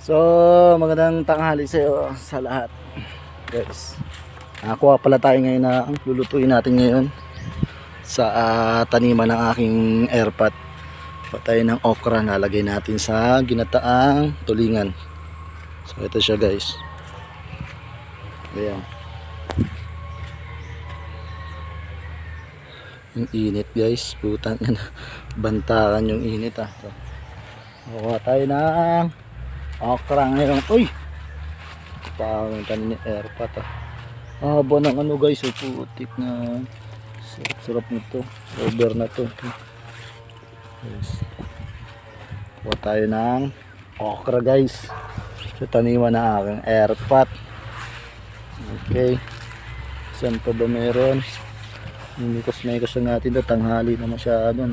So, magandang tanghali sa iyo sa lahat, guys. Nakuha pala tayo ngayon na ang lulutuin natin ngayon sa taniman ng aking airpot. Patay ng okra na lagay natin sa ginataang tulingan. So, ito siya, guys. Ayan. Yung init, guys. Putang ina. Bantaran yung init, ah. So, nakuha tayo ng okra ngayon. Uy! Parang tanin ni airpot, ah. Haba ng ano, guys. So, putik na. Sarap nito. Over na to. Yes. Kuha tayo ng okra, guys. So, taniman na aking airpot. Okay. Saan pa ba meron? Mikos natin ito. Tanghali na masyado.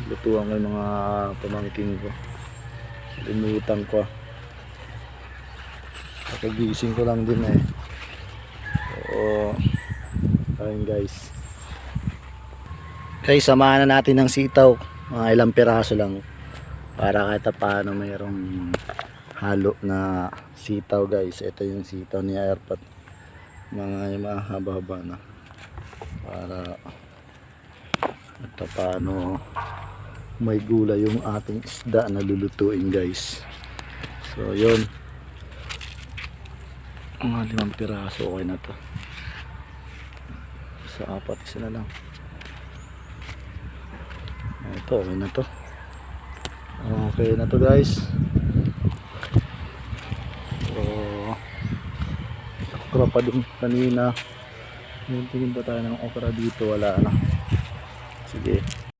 Lutuan ko yung mga pamangking ko. Limutan ko. Nakagising ko lang din eh. So, ayun guys. Guys, samahan na natin ng sitaw. Mga ilang piraso lang. Para kahit paano mayroong halo na sitaw, guys. Ito yung sitaw ni airpot. Mga mahaba-haba na. Para kahit paano may gulay yung ating isda na lulutuin, guys. So yun, mga 5 piraso okay na to. Sa 4 isa na lang. Ito okay na to. Okay na to, guys. So okra pa din kanina. Tingin pa tayo ng okra dito, wala na. Sige.